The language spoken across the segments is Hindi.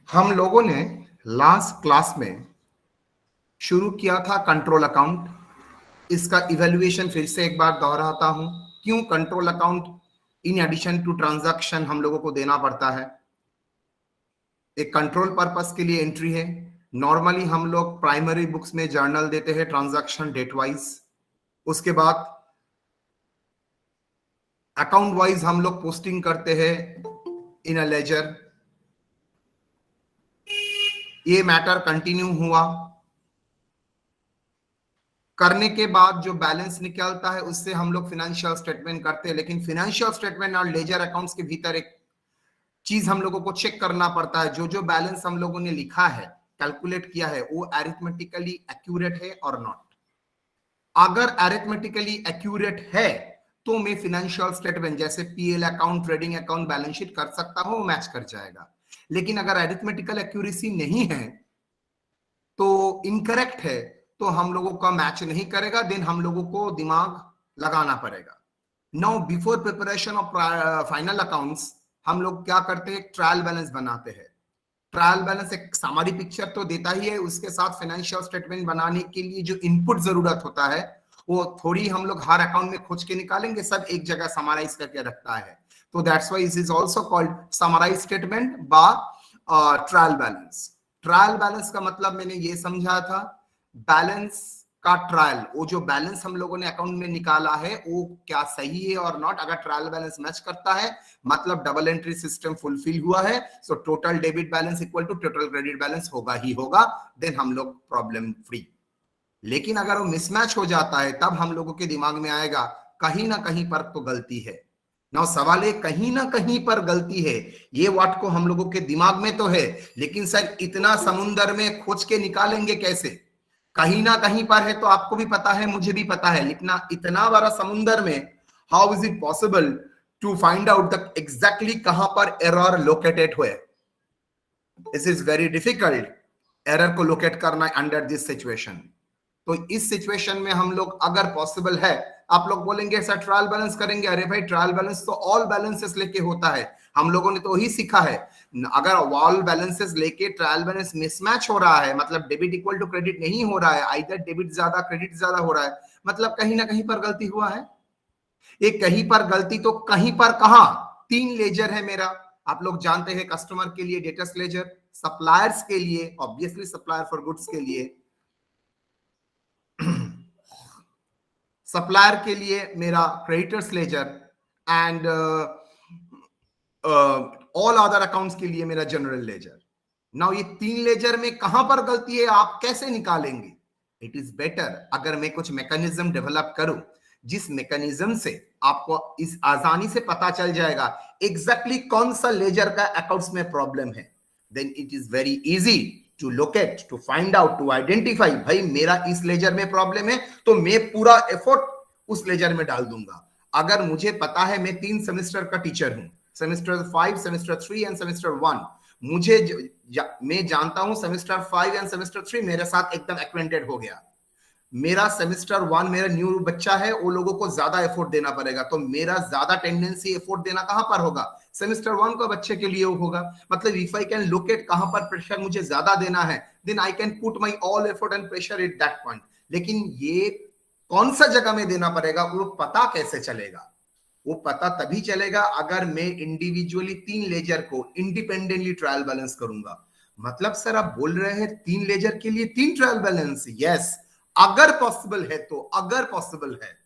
हम लोगों ने लास्ट क्लास में शुरू किया था कंट्रोल अकाउंट। इसका इवैल्यूएशन फिर से एक बार दोहराता हूं, क्यों control account in addition to transaction हम लोगों को देना पड़ता है। एक कंट्रोल पर्पस के लिए एंट्री है। नॉर्मली हम लोग प्राइमरी बुक्स में जर्नल देते हैं ट्रांजैक्शन डेट वाइज, उसके बाद अकाउंट वाइज हम लोग पोस्टिंग करते हैं इन अ लेजर। ये मैटर कंटिन्यू हुआ, करने के बाद जो बैलेंस निकलता है उससे हम लोग फाइनेंशियल स्टेटमेंट करते हैं। लेकिन फाइनेंशियल स्टेटमेंट और लेजर अकाउंट्स के भीतर एक चीज हम लोगों को चेक करना पड़ता है, जो जो बैलेंस हम लोगों ने लिखा है, कैलकुलेट किया है, वो अरिथमेटिकली एक्यूरेट है और नॉट। अगर अरिथमेटिकली एक्यूरेट है तो मैं फाइनेंशियल स्टेटमेंट जैसे PL account, trading account, balance sheet कर सकता हूं, मैच कर जाएगा। लेकिन अगर अरिथमेटिकल एक्यूरेसी नहीं है तो इनकरेक्ट है, तो हम लोगों का मैच नहीं करेगा, देन हम लोगों को दिमाग लगाना पड़ेगा। Now before preparation of final accounts हम लोग क्या करते हैं, ट्रायल बैलेंस बनाते हैं। ट्रायल बैलेंस एक समरी पिक्चर तो देता ही है, उसके साथ फाइनेंशियल स्टेटमेंट बनाने के लिए जो इनपुट जरूरत होता है वो थोड़ी हम लोग हर अकाउंट में खोज के निकालेंगे, सब एक जगह समराइज करके रखता है। तो that's why it is also called summarise statement बा ट्रायल बैलेंस। ट्रायल बैलेंस का मतलब मैंने ये समझा था, बैलेंस का ट्रायल, वो जो बैलेंस हम लोगों ने अकाउंट में निकाला है वो क्या सही है और नॉट। अगर ट्रायल बैलेंस मैच करता है मतलब डबल एंट्री सिस्टम फुलफिल हुआ है, so total debit balance equal to total credit balance होगा ही होगा, देन हम लोग प्रॉब्लम फ्री। लेकिन अगर वो मिसमैच हो जाता है तब हम लोगों के दिमाग में आएगा कहीं ना कहीं पर तो गलती है। ना सवाल है कहीं ना कहीं पर गलती है, ये वाट को हम लोगों के दिमाग में तो है, लेकिन सर इतना समुंदर में खोज के निकालेंगे कैसे। कहीं ना कहीं पर है तो आपको भी पता है, मुझे भी पता है, लेकिन इतना बड़ा समुंदर में how is it possible to find out the exactly कहां पर एरर लोकेटेड हुए। This is very difficult error को लोकेट करना अंडर दिस सिचुएशन। तो इस सिचुएशन में हम लोग अगर पॉसिबल है, आप लोग बोलेंगे सर ट्रायल बैलेंस करेंगे, अरे भाई ट्रायल बैलेंस तो ऑल बैलेंसेस लेके होता है, हम लोगों ने तो वही सीखा है। अगर ऑल बैलेंसेस लेके ट्रायल बैलेंस मिसमैच हो रहा है, मतलब डेबिट इक्वल टू क्रेडिट नहीं हो रहा है, आइदर डेबिट ज्यादा क्रेडिट ज्यादा हो रहा है, मतलब कहीं ना कहीं पर गलती हुआ है। ये कहीं पर गलती तो कहीं पर कहां, तीन लेजर है मेरा, आप लोग जानते हैं, कस्टमर के लिए डेटर्स लेजर, सप्लायर्स के लिए ऑब्वियसली सप्लायर फॉर गुड्स के लिए, सप्लायर के लिए मेरा creditors ledger, and all other accounts के लिए मेरा जनरल लेजर। नाउ ये तीन लेजर में कहां पर गलती है आप कैसे निकालेंगे। इट इज बेटर अगर मैं कुछ मैकेनिज्म डेवलप करूं जिस मैकेनिज्म से आपको इस आसानी से पता चल जाएगा एग्जैक्टली कौन सा लेजर का अकाउंट्स में प्रॉब्लम है, then it is very easy to locate, to find out, to identify. भाई मेरा इस लेजर में प्रॉब्लम है तो मैं पूरा एफर्ट उस लेजर में डाल दूंगा। अगर मुझे पता है मैं 3 सेमेस्टर का टीचर हूं, सेमेस्टर 5, सेमेस्टर 3 एंड सेमेस्टर 1, मुझे मैं जानता हूं सेमेस्टर 5 एंड सेमेस्टर 3 मेरे साथ एकदम एक्वेंटेड हो गया। मेरा सेमेस्टर 1 मेरा न्यू बच्चा है, वो लोगों को ज्यादा एफोर्ट देना पड़ेगा, तो मेरा ज्यादा टेंडेंसी एफोर्ट देना कहां पर होगा, सेमेस्टर 1 का बच्चे के लिए होगा। मतलब इफ आई कैन लोकेट कहां पर प्रेशर मुझे ज्यादा देना है, then I can put my all effort and pressure at that point. लेकिन ये कौन सा जगह में देना पड़ेगा वो पता कैसे चलेगा, वो पता तभी चलेगा अगर मैं इंडिविजुअली 3 लेजर को इंडिपेंडेंटली ट्रायल बैलेंस करूंगा। मतलब सर आप बोल रहे हैं 3 लेजर के लिए 3 ट्रायल बैलेंस, यस, अगर पॉसिबल है तो, अगर पॉसिबल है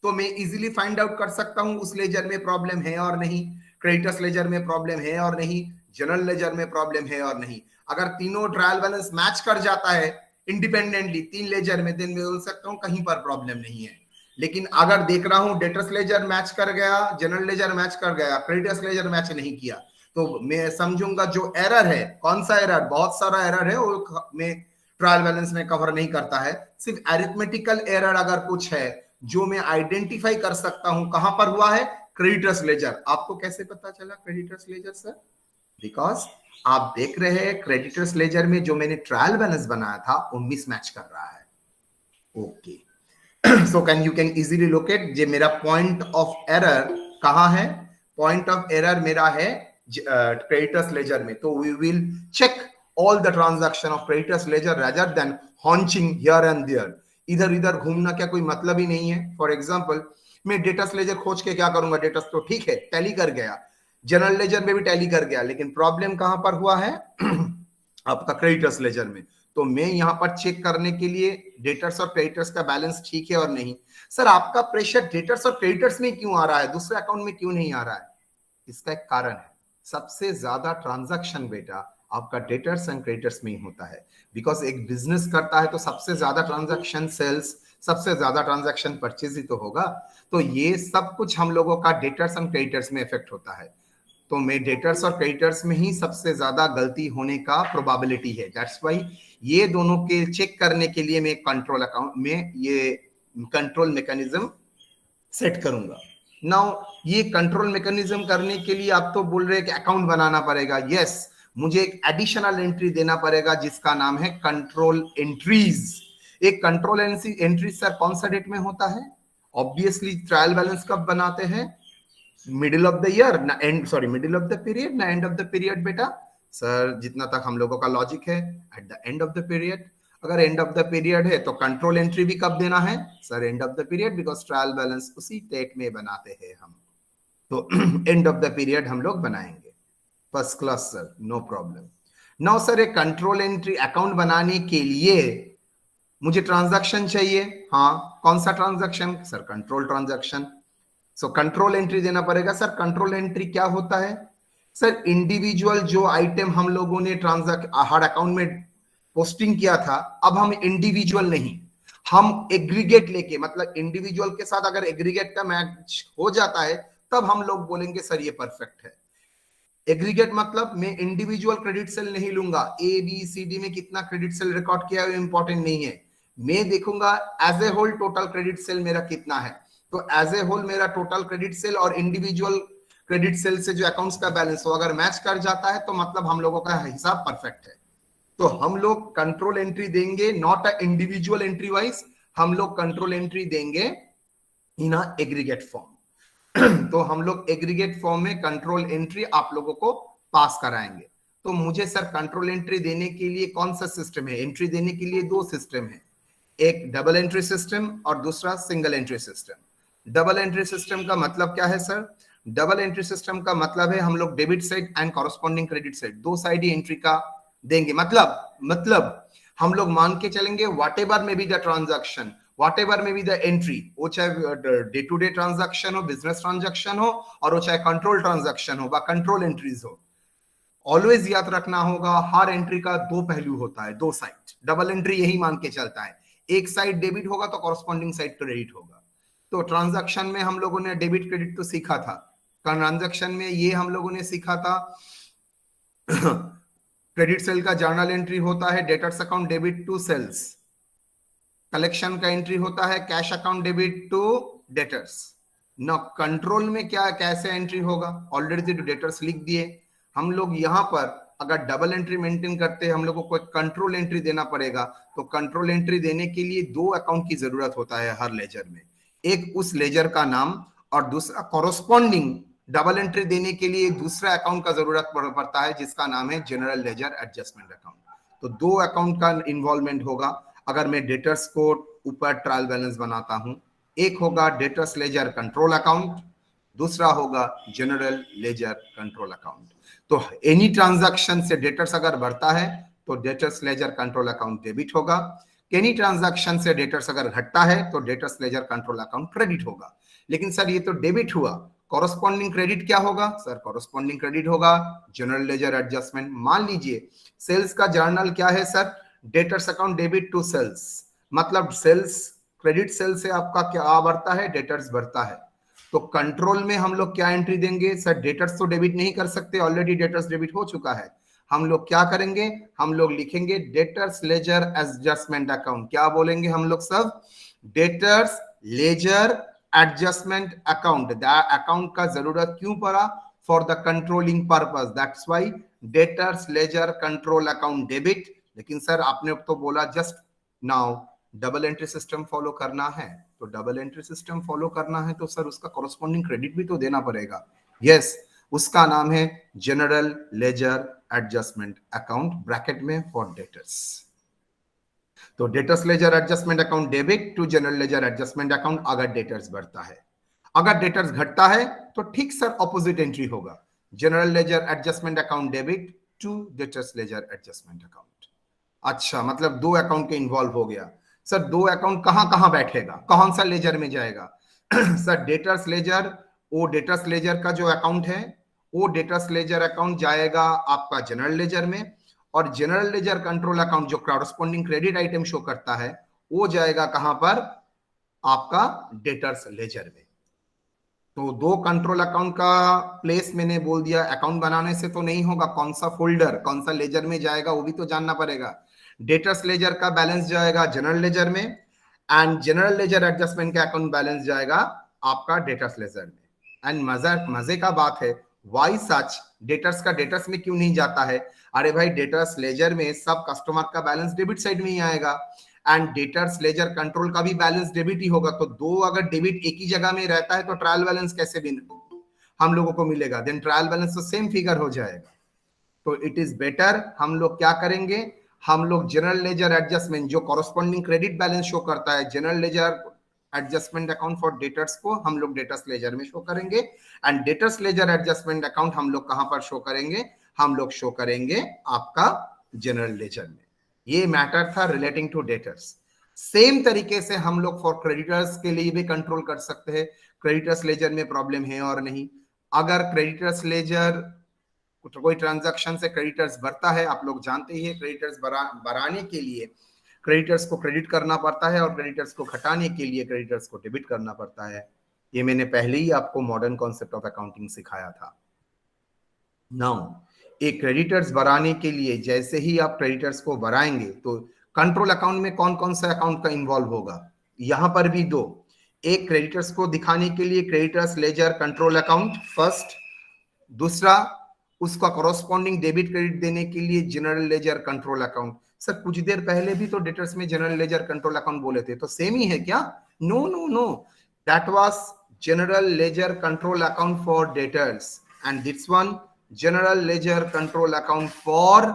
तो मैं इजीली फाइंड आउट कर सकता हूं उस लेजर में प्रॉब्लम है और नहीं, क्रेडिटर्स लेजर में प्रॉब्लम है और नहीं, जनरल लेजर में प्रॉब्लम है और नहीं। अगर तीनों ट्रायल बैलेंस मैच कर जाता है इंडिपेंडेंटली 3 लेजर में, दिन में बोल सकता हूं कहीं पर प्रॉब्लम नहीं है। लेकिन अगर देख रहा हूं डेटर्स लेजर मैच कर गया, जनरल लेजर मैच कर गया, क्रेडिटर्स लेजर मैच नहीं किया, तो मैं समझूंगा जो एरर है, कौन सा एरर, बहुत सारा एरर है, वो मैं ट्रायल बैलेंस में कवर नहीं करता है। सिर्फ अरिथमेटिकल एरर अगर कुछ है जो मैं आइडेंटिफाई कर सकता हूं कहां पर हुआ है, क्रेडिटर्स लेजर। आपको कैसे पता चला क्रेडिटर्स लेजर सर? बिकॉज आप देख रहे हैं क्रेडिटर्स लेजर में जो मैंने ट्रायल बैलेंस बनाया था वो मिसमैच कर रहा है। Okay, so can you can easily locate जे मेरा पॉइंट ऑफ एरर कहां है। पॉइंट ऑफ एरर मेरा है क्रेडिटर्स लेजर में, तो we will check all the transaction of creditors ledger rather than hunting here and there. इधर इधर घूमना क्या कोई मतलब ही नहीं है। फॉर एग्जांपल मैं डेटर्स लेजर खोज के क्या करूंगा, डेटर्स तो ठीक है टैली कर गया, जनरल लेजर में भी टैली कर गया, लेकिन प्रॉब्लम कहां पर हुआ है आपका क्रेडिटर्स लेजर में। तो मैं यहां पर चेक करने के लिए डेटर्स और क्रेडिटर्स का बैलेंस ठीक है और नहीं। सर आपका प्रेशर डेटर्स और क्रेडिटर्स में क्यों आ रहा है, दूसरे अकाउंट में क्यों नहीं आ रहा है? इसका एक कारण है, सबसे ज्यादा ट्रांजैक्शन बेटा आपका डेटर्स एंड क्रेडिटर्स में ही होता है। बिकॉज एक बिजनेस करता है तो सबसे ज्यादा ट्रांजैक्शन सेल्स, सबसे ज्यादा ट्रांजैक्शन परचेज ही तो होगा। तो ये सब कुछ हम लोगों का डेटर्स एंड क्रेडिटर्स में इफेक्ट होता है। तो मैं डेटर्स और क्रेडिटर्स में ही सबसे ज्यादा गलती होने का प्रोबेबिलिटी है। दैट्स व्हाई ये दोनों के चेक करने के लिए मैं कंट्रोल अकाउंट में ये कंट्रोल मैकेनिज्म सेट करूंगा। नाउ ये कंट्रोल मैकेनिज्म करने के लिए आप तो बोल रहे हैं कि अकाउंट बनाना पड़ेगा। यस, मुझे एक एडिशनल एंट्री देना पड़ेगा जिसका नाम है कंट्रोल एंट्रीज। एक कंट्रोल एंट्री सर कौन सा डेट में होता है? ऑब्वियसली ट्रायल बैलेंस कब बनाते हैं? मिडिल ऑफ द ईयर ना and, sorry middle of the period ना एंड ऑफ द पीरियड बेटा। सर जितना तक हम लोगों का लॉजिक है at the end of the period. अगर एंड ऑफ द पीरियड है तो कंट्रोल एंट्री भी कब देना है? Sir end of the period, because trial balance उसी डेट में बनाते हैं हम। तो एंड ऑफ द पीरियड हम लोग बनाएंगे। First class sir, no problem. Now sir एक कंट्रोल एंट्री अकाउंट बनाने के लिए मुझे ट्रांजैक्शन चाहिए। हाँ, कौन सा transaction? Sir control transaction. So control entry देना पड़ेगा। सर कंट्रोल एंट्री क्या होता है? सर इंडिविजुअल जो आइटम हम लोगों ने हर अकाउंट में पोस्टिंग किया था, अब हम इंडिविजुअल नहीं, हम एग्रीगेट लेके, मतलब इंडिविजुअल के साथ अगर एग्रीगेट का मैच हो जाता है तब हम लोग बोलेंगे सर ये परफेक्ट है। एग्रीगेट मतलब मैं इंडिविजुअल क्रेडिट सेल नहीं लूंगा, ए बी सी डी में कितना क्रेडिट सेल रिकॉर्ड किया है इंपॉर्टेंट नहीं है, मैं देखूंगा as a whole total credit sale मेरा कितना है। तो एज ए होल मेरा टोटल क्रेडिट सेल और इंडिविजुअल क्रेडिट सेल से जो अकाउंट्स का बैलेंस हो अगर मैच कर जाता है तो मतलब हम लोगों का हिसाब परफेक्ट है। तो हम लोग कंट्रोल एंट्री देंगे, not a individual entry wise, हम लोग कंट्रोल एंट्री देंगे इन अ एग्रीगेट फॉर्म। तो हम लोग एग्रीगेट फॉर्म में कंट्रोल एंट्री आप लोगों को पास कराएंगे। तो मुझे सर कंट्रोल एंट्री देने के लिए कौन सा सिस्टम है? एंट्री देने के लिए दो सिस्टम है, एक डबल एंट्री सिस्टम और दूसरा single entry system. Double entry system का मतलब क्या है सर? डबल एंट्री सिस्टम का मतलब है हम लोग debit side and corresponding credit side दो साइड ही एंट्री का देंगे। मतलब हम लोग मान के चलेंगे व्हाट एवर में be the transaction, what ever में बी द एंट्री, वो चाहे डे टू डे ट्रांजैक्शन हो, बिजनेस ट्रांजैक्शन हो, और वो चाहे कंट्रोल ट्रांजैक्शन हो व कंट्रोल एंट्रीज हो, ऑलवेज याद रखना होगा हर एंट्री का दो पहलू होता है, दो साइड। डबल एंट्री यही मान के चलता है, एक साइड डेबिट होगा तो कॉरस्पॉन्डिंग साइड क्रेडिट होगा। तो ट्रांजैक्शन में हम लोगों ने डेबिट क्रेडिट तो सीखा था, ट्रांजैक्शन में ये हम लोगों ने सीखा था क्रेडिट सेल का जर्नल एंट्री होता है debtors account debit to sales, collection का एंट्री होता है cash account debit to debtors. ना कंट्रोल में क्या कैसे एंट्री होगा? ऑलरेडी तो डेटर्स लिख दिए। हम लोग यहाँ पर अगर डबल एंट्री मेंटेन करते हैं हम लोगों को कंट्रोल एंट्री देना पड़ेगा। तो कंट्रोल एंट्री देने के लिए दो अकाउंट की जरूरत होता है हर लेजर में, एक उस लेजर का नाम और दूसरा कॉरस्पॉन्डिंग डबल एंट्री देने के लिए दूसरा अकाउंट का जरूरत पड़ता है जिसका नाम है जनरल लेजर एडजस्टमेंट अकाउंट। तो दो अकाउंट का इन्वॉल्वमेंट होगा अगर मैं डेटर्स को ऊपर ट्रायल बैलेंस बनाता हूं। एक होगा डेटर्स लेजर कंट्रोल अकाउंट, दूसरा होगा जनरल लेजर कंट्रोल अकाउंट। तो एनी ट्रांजैक्शन से डेटर्स अगर बढ़ता है तो debtors ledger control account debit होगा, एनी ट्रांजैक्शन से डेटर्स अगर घटता है तो debtors ledger control account credit होगा। लेकिन सर ये तो डेबिट हुआ, कॉरस्पॉन्डिंग क्रेडिट क्या होगा? सर कॉरस्पॉन्डिंग क्रेडिट होगा जनरल लेजर एडजस्टमेंट। मान लीजिए सेल्स का जर्नल क्या है sir? Debtors account debit to sales, मतलब सेल्स क्रेडिट सेल से आपका क्या बढ़ता है? डेटर्स बढ़ता है। तो कंट्रोल में हम लोग क्या एंट्री देंगे? सर डेटर्स तो डेबिट नहीं कर सकते, ऑलरेडी डेटर्स डेबिट हो चुका है। हम लोग क्या करेंगे? हम लोग लिखेंगे डेटर्स लेजर एडजस्टमेंट अकाउंट। क्या बोलेंगे हम लोग सब? Debtors ledger adjustment account. Account का जरूरत क्यों पड़ा? For the controlling purpose, that's why debtors ledger control account debit. लेकिन सर आपने तो बोला just now double entry system follow करना है, तो डबल एंट्री सिस्टम फॉलो करना है तो सर उसका कॉरस्पॉन्डिंग क्रेडिट भी तो देना पड़ेगा। यस, उसका नाम है general ledger adjustment account, bracket में फॉर डेटर्स। तो debtors ledger adjustment account debit to general ledger adjustment account अगर डेटर्स बढ़ता है। अगर डेटर्स घटता है तो ठीक सर ऑपोजिट एंट्री होगा, general ledger adjustment account debit to debtors ledger adjustment account. अच्छा, मतलब दो अकाउंट के इन्वॉल्व हो गया। सर दो अकाउंट कहां कहां बैठेगा, कौन सा लेजर में जाएगा? सर डेटर्स लेजर, वो डेटर्स लेजर का जो अकाउंट है वो डेटर्स लेजर अकाउंट जाएगा आपका जनरल लेजर में, और जनरल लेजर कंट्रोल अकाउंट जो कॉरस्पॉन्डिंग क्रेडिट आइटम शो करता है वो जाएगा कहां पर? आपका डेटर्स लेजर में। तो दो कंट्रोल अकाउंट का प्लेस मैंने बोल दिया, अकाउंट बनाने से तो नहीं होगा, कौन सा फोल्डर कौन सा लेजर में जाएगा वो भी तो जानना पड़ेगा। डेटर्स लेजर का बैलेंस जाएगा जनरल लेजर में, एंड जनरल लेजर एडजस्टमेंट का अकाउंट बैलेंस जाएगा आपका डेटर्स लेजर में। एंड मजे का बात है, वाई सच, डेटर्स का डेटर्स में क्यों नहीं जाता है? अरे भाई डेटर्स लेजर में सब कस्टमर का बैलेंस डेबिट साइड में ही आएगा, एंड डेटर्स लेजर कंट्रोल का भी बैलेंस डेबिट ही होगा। तो दो अगर डेबिट एक ही जगह में रहता है तो ट्रायल बैलेंस कैसे भी हम लोगों को मिलेगा? देन ट्रायल बैलेंस तो सेम फिगर हो जाएगा। तो इट इज बेटर हम लोग क्या करेंगे, हम लोग जनरल लेजर एडजस्टमेंट जो कॉरस्पॉन्डिंग क्रेडिट बैलेंस शो करता है, general ledger adjustment account for debtors को हम लोग डेटर्स लेजर में शो करेंगे, and debtors ledger adjustment account हम लोग कहां पर शो करेंगे? हम लोग शो करेंगे आपका जनरल लेजर में। ये मैटर था रिलेटिंग टू डेटर्स। सेम तरीके से हम लोग फॉर क्रेडिटर्स के लिए भी कंट्रोल कर सकते हैं, क्रेडिटर्स लेजर में प्रॉब्लम है और नहीं। अगर क्रेडिटर्स लेजर कोई ट्रांजैक्शन से क्रेडिटर्स बढ़ता है, आप लोग जानते ही है क्रेडिटर्स बढ़ाने के लिए क्रेडिटर्स को क्रेडिट करना पड़ता है, और क्रेडिटर्स को घटाने के लिए क्रेडिटर्स को डेबिट करना पड़ता है। ये मैंने पहले ही आपको मॉडर्न कॉन्सेप्ट ऑफ अकाउंटिंग सिखाया था। नाउ एक क्रेडिटर्स बढ़ाने के लिए जैसे ही आप क्रेडिटर्स को बढ़ाएंगे तो कंट्रोल अकाउंट में कौन कौन सा अकाउंट का इन्वॉल्व होगा? यहां पर भी दो, एक क्रेडिटर्स को दिखाने के लिए creditors ledger control account first, दूसरा उसका कॉरस्पॉन्डिंग डेबिट क्रेडिट देने के लिए general ledger control account. Sir कुछ देर पहले भी तो डेटर्स में जनरल लेजर कंट्रोल अकाउंट बोले थे, तो सेम ही है क्या? No no no, that was general ledger control account for debtors, and this one general ledger control account for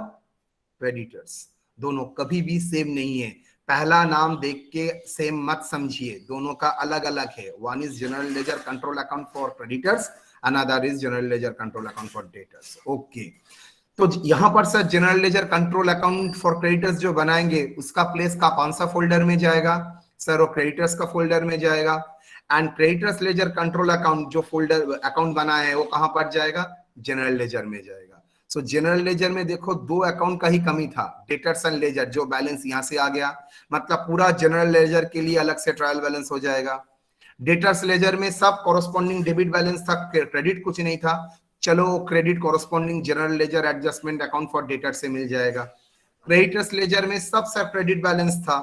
creditors. दोनों कभी भी सेम नहीं है, पहला नाम देख के सेम मत समझिए, दोनों का अलग अलग है। One is general ledger control account for creditors, another is general ledger control account for debtors. Okay, तो यहां पर sir general ledger control account for creditors जो बनाएंगे उसका प्लेस का कौन सा फोल्डर में जाएगा? सर वो क्रेडिटर्स का फोल्डर में जाएगा, and creditors ledger control account जो फोल्डर अकाउंट बना है वो कहां पर जाएगा? जनरल लेजर में जाएगा। सो जनरल लेजर में देखो दो अकाउंट का ही कमी था, डेटर्स एंड लेजर, जो बैलेंस यहां से आ गया, मतलब पूरा जनरल लेजर के लिए अलग से ट्रायल बैलेंस हो जाएगा। डेटर्स लेजर में सब कॉरस्पॉन्डिंग डेबिट बैलेंस था, क्रेडिट कुछ नहीं था, चलो credit corresponding general ledger adjustment account for debtor से मिल जाएगा। क्रेडिटर्स लेजर में सब क्रेडिट बैलेंस था,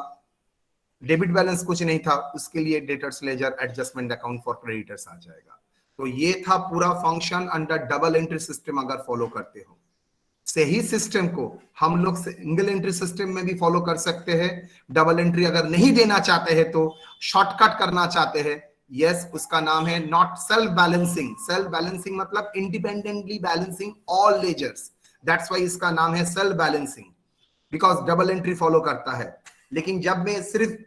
डेबिट बैलेंस कुछ नहीं था, उसके लिए debtors ledger adjustment account for creditors आ जाएगा। तो ये था पूरा function under double entry system. अगर फॉलो करते हो से ही सिस्टम को हम लोग सिंगल एंट्री सिस्टम में भी फॉलो कर सकते हैं। डबल एंट्री अगर नहीं देना चाहते हैं तो शॉर्टकट करना चाहते हैं, यस, उसका नाम है not self balancing. Self balancing मतलब independently balancing all ledgers, that's why इसका नाम है self balancing, because double entry follow करता है। लेकिन जब मैं सिर्फ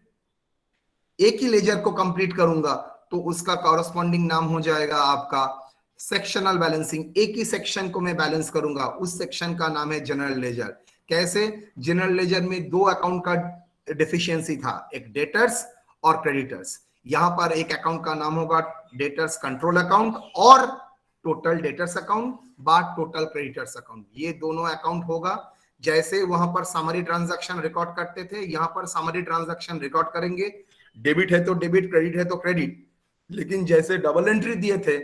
एक ही लेजर को कंप्लीट करूंगा तो उसका कॉरस्पॉन्डिंग नाम हो जाएगा आपका सेक्शनल बैलेंसिंग। एक ही सेक्शन को मैं बैलेंस करूंगा, उस सेक्शन का नाम है जनरल लेजर। कैसे? जनरल लेजर में दो अकाउंट का डेफिशिएंसी था, एक डेटर्स और क्रेडिटर्स। यहां पर एक अकाउंट का नाम होगा डेटर्स कंट्रोल अकाउंट और टोटल डेटर्स अकाउंट बाद टोटल क्रेडिटर्स अकाउंट, ये दोनों अकाउंट होगा। जैसे वहां पर समरी ट्रांजैक्शन रिकॉर्ड करते थे, यहां पर समरी ट्रांजैक्शन रिकॉर्ड करेंगे, डेबिट है तो डेबिट, क्रेडिट है तो क्रेडिट। लेकिन जैसे डबल एंट्री दिए थे,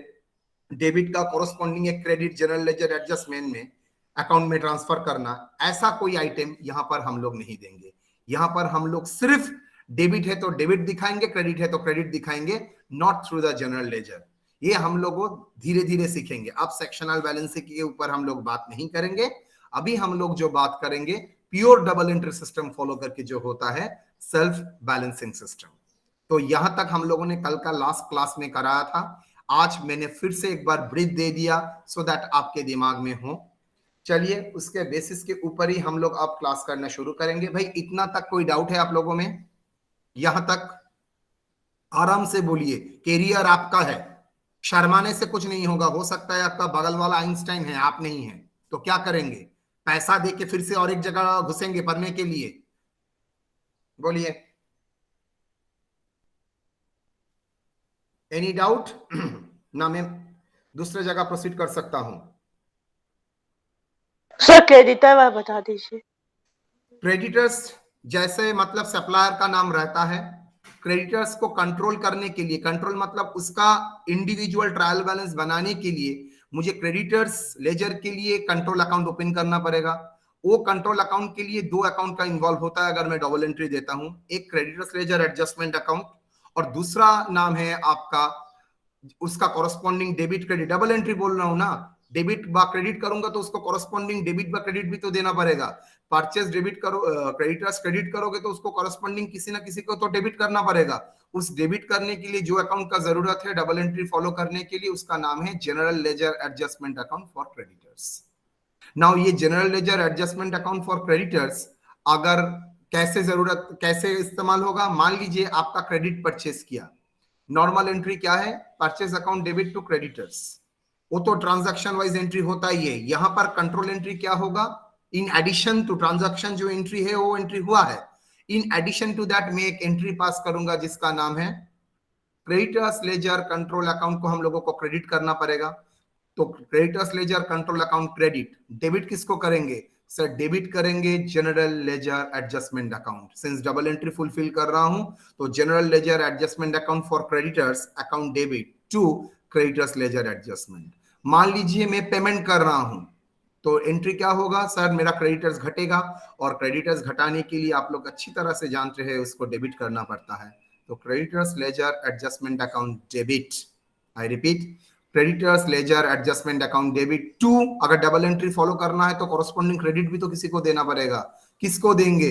डेबिट का कॉरस्पॉन्डिंग एक क्रेडिट जनरल लेजर एडजस्टमेंट में अकाउंट में ट्रांसफर करना, ऐसा कोई आइटम यहां पर हम लोग नहीं देंगे। यहां पर हम लोग सिर्फ डेबिट है तो डेबिट दिखाएंगे, क्रेडिट है तो क्रेडिट दिखाएंगे, not through the general ledger. ये हम लोग धीरे धीरे सीखेंगे। अब सेक्शनल बैलेंसिंग के ऊपर हम लोग बात नहीं करेंगे, अभी हम लोग जो बात करेंगे pure double entry system follow करके जो होता है सेल्फ बैलेंसिंग सिस्टम। तो यहां तक हम लोगों ने कल का लास्ट क्लास में कराया था। आज मैंने फिर से एक बार ब्रीफ दे दिया सो दैट आपके दिमाग में हो। चलिए उसके बेसिस के ऊपर ही हम लोग अब क्लास करना शुरू करेंगे। भाई इतना तक कोई डाउट है आप लोगों में? यहां तक आराम से बोलिए। कैरियर आपका है, शर्माने से कुछ नहीं होगा। हो सकता है आपका बगल वाला आइंस्टाइन है, आप नहीं है, तो क्या करेंगे? पैसा दे के फिर से और एक जगह घुसेंगे पढ़ने के लिए? बोलिए, एनी डाउट? ना मैं दूसरे जगह प्रोसीड कर सकता हूं? सर क्रेडिटर वाला बता दीजिए। क्रेडिटर्स जैसे मतलब सप्लायर का नाम रहता है, क्रेडिटर्स को कंट्रोल करने के लिए, कंट्रोल मतलब उसका इंडिविजुअल ट्रायल बैलेंस बनाने के लिए मुझे क्रेडिटर्स लेजर के लिए कंट्रोल अकाउंट ओपन करना पड़ेगा। वो कंट्रोल अकाउंट के लिए दो अकाउंट का इन्वॉल्व होता है अगर मैं डबल एंट्री देता हूं, एक क्रेडिटर्स लेजर एडजस्टमेंट अकाउंट और दूसरा नाम है आपका उसका corresponding debit credit. Double entry बोल रहा हूं ना, डेबिट बा क्रेडिट करूंगा तो उसको कॉरस्पॉन्डिंग डेबिट बा क्रेडिट भी तो देना पड़ेगा। परचेस डेबिट करो, क्रेडिटर्स क्रेडिट करोगे तो उसको कॉरस्पॉन्डिंग किसी ना किसी को तो डेबिट करना पड़ेगा। उस डेबिट करने के लिए जो अकाउंट का जरूरत है डबल एंट्री फॉलो करने के लिए, उसका नाम है general ledger adjustment account for creditors. Now ये general ledger adjustment account for creditors अगर कैसे इस्तेमाल होगा? मान लीजिए आपका क्रेडिट परचेस किया, नॉर्मल एंट्री क्या है? Purchase account debit to creditors, वो तो ट्रांजैक्शन वाइज एंट्री होता ही है। यहां पर कंट्रोल एंट्री क्या होगा? इन एडिशन टू ट्रांजैक्शन जो एंट्री है वो एंट्री हुआ है, इन एडिशन टू दैट मैं एक एंट्री पास करूंगा जिसका नाम है क्रेडिटर्स लेजर कंट्रोल अकाउंट को हम लोगों को क्रेडिट करना पड़ेगा। तो creditors ledger control account credit, debit किसको करेंगे? सर डेबिट करेंगे general ledger adjustment account. Since double entry fulfil कर रहा हूं तो general ledger adjustment account for creditors account debit to creditors ledger adjustment. मान लीजिए मैं पेमेंट कर रहा हूं तो एंट्री क्या होगा? सर मेरा क्रेडिटर्स घटेगा और क्रेडिटर्स घटाने के लिए आप लोग अच्छी तरह से जानते हैं उसको डेबिट करना पड़ता है। तो creditors ledger adjustment account debit, I repeat, creditors ledger adjustment account debit to, अगर डबल एंट्री फॉलो करना है तो कॉरस्पॉन्डिंग क्रेडिट भी तो किसी को देना पड़ेगा। किसको देंगे?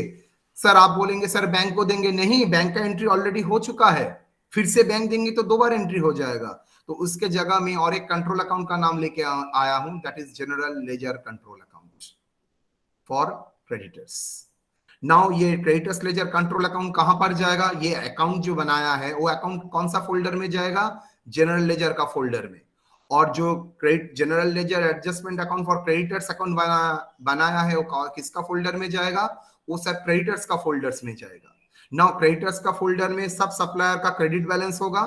सर आप बोलेंगे सर बैंक को देंगे, नहीं, बैंक का एंट्री ऑलरेडी हो चुका है, फिर से बैंक देंगे तो दो बार एंट्री हो जाएगा। तो उसके जगह में और एक कंट्रोल अकाउंट का नाम लेके आया हूं, that is general ledger control account for creditors. Now ये क्रेडिटर्स लेजर कंट्रोल अकाउंट कहां पर जाएगा? ये अकाउंट जो बनाया है वो अकाउंट कौन सा फोल्डर में जाएगा? जनरल लेजर का फोल्डर में। और जो credit general ledger adjustment account for creditors account बनाया है वो किसका फोल्डर में जाएगा? वो सर क्रेडिटर्स का फोल्डर्स में जाएगा। नाउ क्रेडिटर्स का फोल्डर में सब सप्लायर का क्रेडिट बैलेंस होगा,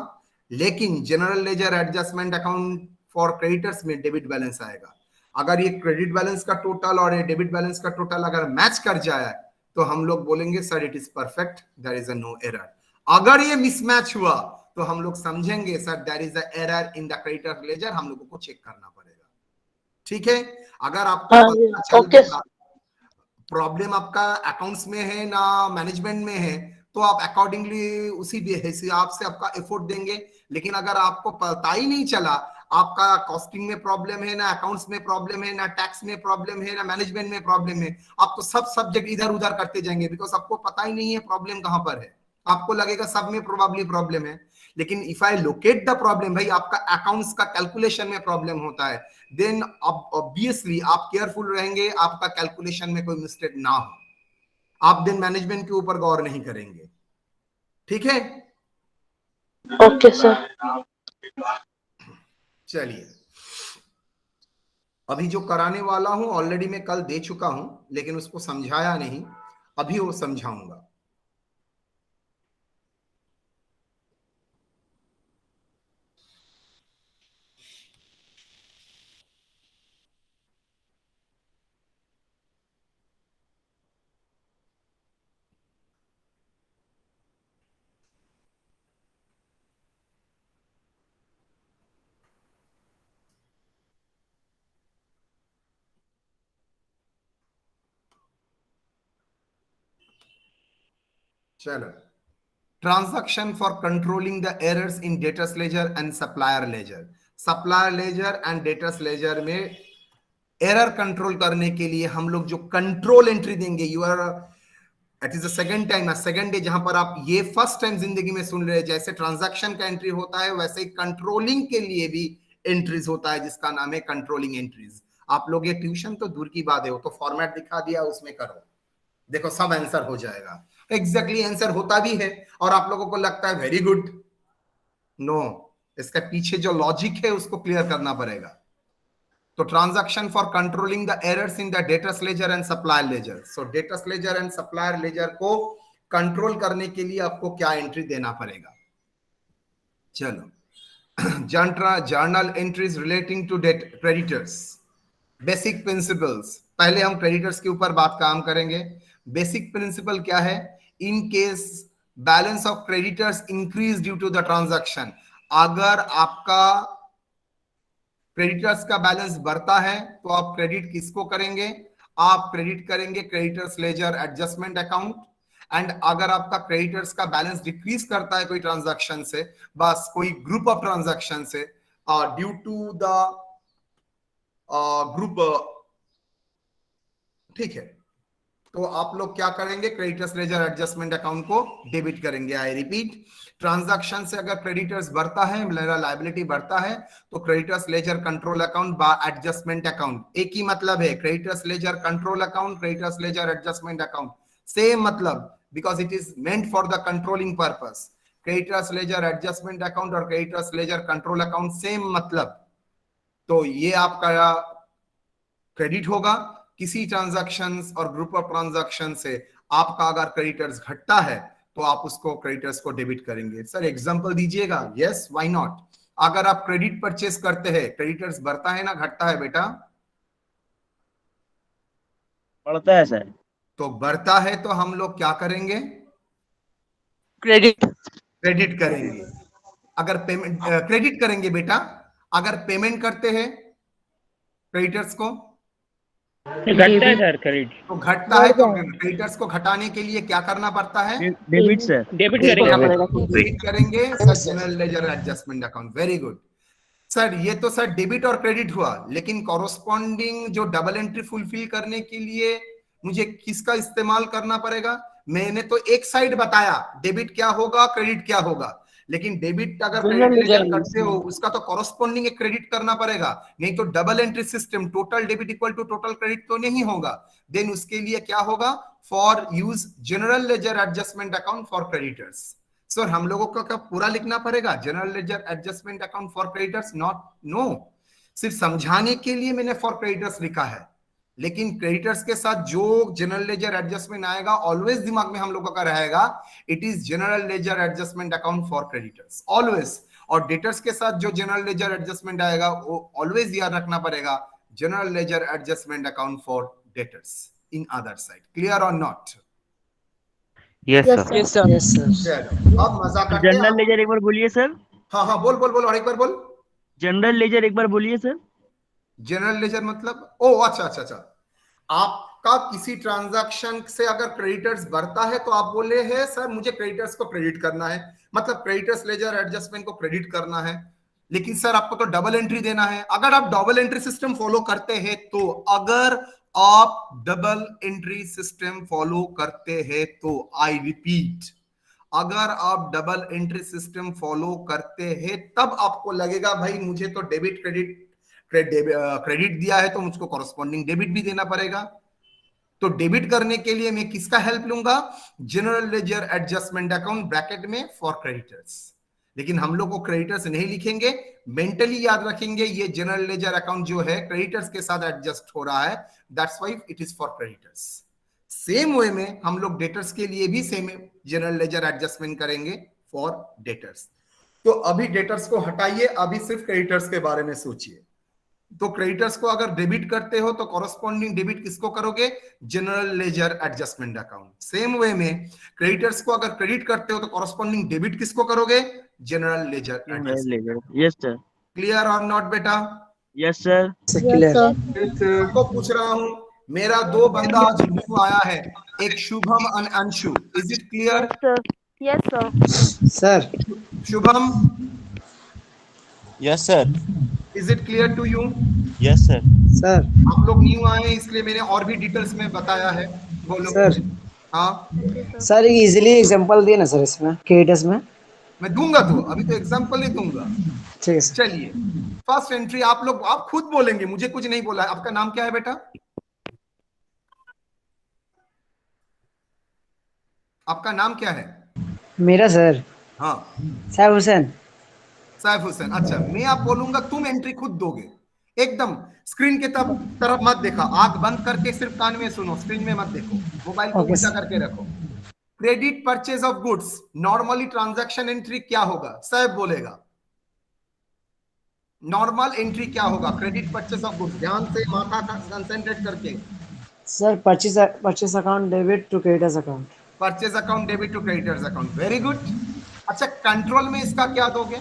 लेकिन general ledger adjustment account for creditors में डेबिट बैलेंस आएगा। अगर ये क्रेडिट बैलेंस का टोटल और ये डेबिट बैलेंस का टोटल अगर मैच कर जाए तो हम लोग बोलेंगे sir it is perfect, there is a no error. अगर ये मिसमैच हुआ तो हम लोग समझेंगे sir there is a error in the creditor ledger, हम लोगों को चेक करना पड़ेगा। ठीक है? अगर आपको हाँ जी, पता चल ओके गया प्रॉब्लम आपका अकाउंट्स में है ना मैनेजमेंट में है, तो आप अकॉर्डिंगली उसी हिसाब से आपका एफर्ट देंगे। लेकिन अगर आपको पता ही नहीं चला, आपका कॉस्टिंग में प्रॉब्लम है ना अकाउंट्स में प्रॉब्लम है ना टैक्स में प्रॉब्लम है ना मैनेजमेंट में प्रॉब्लम है, आप तो सब सब्जेक्ट इधर उधर करते जाएंगे, बिकॉज आपको पता ही नहीं है प्रॉब्लम कहां पर है। आपको लगेगा सब में प्रोबेबली प्रॉब्लम है, लेकिन if I locate the problem, भाई आपका अकाउंट्स का कैलकुलेशन में प्रॉब्लम होता है, देन ऑब्वियसली आप केयरफुल रहेंगे आपका कैलकुलेशन में कोई मिस्टेक ना हो, आप देन मैनेजमेंट के ऊपर गौर नहीं करेंगे। ठीक है? Okay sir. चलिए अभी जो कराने वाला हूं ऑलरेडी मैं कल दे चुका हूं, लेकिन उसको समझाया नहीं, अभी वो समझाऊंगा। चलो, transaction for controlling the errors in debtors ledger and supplier ledger। supplier ledger and debtors ledger में एरर कंट्रोल करने के लिए हम लोग जो कंट्रोल एंट्री देंगे, it is the second time, second day जहां पर आप ये फर्स्ट टाइम जिंदगी में सुन रहे हैं। जैसे ट्रांजैक्शन का एंट्री होता है वैसे ही कंट्रोलिंग के लिए भी एंट्रीज होता है जिसका नाम है कंट्रोलिंग एंट्रीज। आप लोग ये ट्यूशन तो दूर की बात है, वो तो फॉर्मेट दिखा दिया उसमें करो, देखो सब आंसर हो जाएगा। एग्जैक्टली आंसर होता भी है और आप लोगों को लगता है वेरी गुड। नो, इसका पीछे जो लॉजिक है उसको क्लियर करना पड़ेगा। तो transaction for controlling the errors in the debtors ledger and supplier ledger. So debtors ledger and supplier ledger को कंट्रोल करने के लिए आपको क्या एंट्री देना पड़ेगा। चलो, journal entries relating to debt creditors, basic principles. पहले हम क्रेडिटर्स के ऊपर बात काम करेंगे। बेसिक प्रिंसिपल क्या है? In case balance of creditors increase due to the transaction, अगर आपका क्रेडिटर्स का बैलेंस बढ़ता है तो आप क्रेडिट किसको करेंगे? आप क्रेडिट करेंगे creditors ledger adjustment account. And अगर आपका क्रेडिटर्स का बैलेंस डिक्रीज करता है कोई ट्रांजैक्शन से, बस कोई ग्रुप ऑफ ट्रांजैक्शन से, ड्यू टू द ग्रुप, ठीक है, तो आप लोग क्या करेंगे? क्रेडिटर्स लेजर एडजस्टमेंट अकाउंट को डेबिट करेंगे। आई रिपीट, ट्रांजैक्शन से अगर क्रेडिटर्स बढ़ता है, मेरा लायबिलिटी बढ़ता है, तो क्रेडिटर्स लेजर कंट्रोल अकाउंट बा एडजस्टमेंट अकाउंट, एक ही मतलब है। Creditors ledger control account, creditors ledger adjustment account, same मतलब, because it is meant for the controlling purpose. Creditors ledger adjustment account और creditors ledger control account same मतलब। तो ये आपका क्रेडिट होगा। किसी ट्रांजैक्शंस और ग्रुप ऑफ ट्रांजैक्शन से आपका अगर क्रेडिटर्स घटता है तो आप उसको क्रेडिटर्स को डेबिट करेंगे। सर एग्जांपल दीजिएगा। Yes, why not. अगर आप क्रेडिट परचेस करते हैं, क्रेडिटर्स बढ़ता है ना घटता है बेटा? बढ़ता है सर। तो बढ़ता है तो हम लोग क्या करेंगे? क्रेडिट करेंगे। अगर पेमेंट क्रेडिट करेंगे बेटा, अगर पेमेंट करते हैं क्रेडिटर्स को घटता है सर क्रेडिट। तो घटता है, तो क्रेडिटर्स को घटाने के लिए क्या करना पड़ता है? Debit sir. डेबिट करेंगे sir general ledger adjustment account. Very good sir. ये तो सर डेबिट और क्रेडिट हुआ, लेकिन कॉरस्पॉन्डिंग जो डबल एंट्री फुलफिल करने के लिए मुझे किसका इस्तेमाल करना पड़ेगा? मैंने तो एक साइड बताया डेबिट क्या होगा, क्रेडिट क्या होगा, लेकिन डेबिट अगर क्रेडिट लेजर करते हो उसका तो कॉरस्पॉन्डिंग एक क्रेडिट करना पड़ेगा, नहीं तो double entry system total debit equal to total credit तो नहीं होगा। देन उसके लिए क्या होगा? For use general ledger adjustment account for creditors. Sir हम लोगों को क्या पूरा लिखना पड़ेगा general ledger adjustment account for creditors? Not, no, सिर्फ समझाने के लिए मैंने फॉर क्रेडिटर्स लिखा है, लेकिन क्रेडिटर्स के साथ जो जनरल लेजर एडजस्टमेंट आएगा ऑलवेज दिमाग में हम लोगों का रहेगा it is general ledger adjustment account for creditors always. और डेटर्स के साथ जो जनरल लेजर एडजस्टमेंट आएगा वो ऑलवेज याद रखना पड़ेगा general ledger adjustment account for debtors in other side. Clear और not? Yes sir. Yes sir. Yes sir. अब मजा करते हैं। जनरल लेजर एक बार बोलिए सर। हाँ हाँ बोल बोल बोल और एक बार बोल। जनरल लेजर एक बार बोलिए सर। जनरल लेजर मतलब, ओ अच्छा अच्छा अच्छा, आपका किसी ट्रांजैक्शन से अगर क्रेडिटर्स बढ़ता है तो आप बोले हैं सर मुझे क्रेडिटर्स को क्रेडिट करना है, मतलब क्रेडिटर्स लेजर एडजस्टमेंट को क्रेडिट करना है, लेकिन सर आपको तो डबल एंट्री देना है। अगर आप डबल एंट्री सिस्टम फॉलो करते हैं तो, अगर आप डबल एंट्री सिस्टम फॉलो करते हैं तो, आई रिपीट, अगर आप डबल एंट्री सिस्टम फॉलो करते हैं तब आपको लगेगा भाई मुझे तो डेबिट क्रेडिट दिया है तो मुझको कॉरस्पॉन्डिंग डेबिट भी देना पड़ेगा। तो डेबिट करने के लिए मैं किसका हेल्प लूंगा? General ledger adjustment account bracket में फॉर क्रेडिटर्स। लेकिन हम लोग को क्रेडिटर्स नहीं लिखेंगे, मेंटली याद रखेंगे ये जनरल लेजर अकाउंट जो है क्रेडिटर्स के साथ एडजस्ट हो रहा है, that's why it is for creditors. Same way में हम लोग डेटर्स के लिए भी सेम जनरल लेजर एडजस्टमेंट करेंगे फॉर डेटर्स। तो अभी डेटर्स को हटाइए, अभी सिर्फ क्रेडिटर्स के बारे में सोचिए। तो क्रेडिटर्स को अगर डेबिट करते हो तो कॉरस्पॉन्डिंग डेबिट किसको करोगे? General ledger adjustment account. Same way में क्रेडिटर्स को अगर क्रेडिट करते हो तो कॉरस्पॉन्डिंग डेबिट किसको करोगे? General ledger adjustment. Yes sir. Clear और नॉट बेटा? Yes sir. सबको पूछ रहा हूं, मेरा दो बंदा आज न्यू आया है, एक शुभम और Anshu, is it clear? Yes sir. Sir. Shubham, yes sir. Is it clear to you? Yes sir. Sir. आप लोग न्यू आए इसलिए मैंने और भी डिटेल्स में बताया है। बोलो सर हाँ सर इजीली एग्जांपल दिए ना सर इसमें क्रेडिटर्स में। मैं दूंगा, तो अभी तो एग्जांपल ही दूंगा। ठीक है सर। चलिए फर्स्ट एंट्री आप लोग आप खुद बोलेंगे, मुझे कुछ नहीं बोला। आपका नाम क्या है बेटा? आपका नाम क्या है? मेरा सर हाँ साहब हुसैन। सैफ हुसैन। अच्छा मैं आप बोलूंगा, तुम एंट्री खुद दोगे एकदम। स्क्रीन के तरफ मत देखा, आंख बंद करके सिर्फ कान में सुनो, स्क्रीन में मत देखो, मोबाइल को ओके उल्टा सर। करके रखो। Credit purchase of goods, normally transaction entry क्या होगा? सैफ बोलेगा। नॉर्मल एंट्री क्या होगा क्रेडिट परचेज ऑफ गुड्स? ध्यान से माथा का कंसंट्रेट करके। Sir purchase account debit to creditors account. Purchase account debit to creditors account, very good. अच्छा कंट्रोल में इसका क्या दोगे?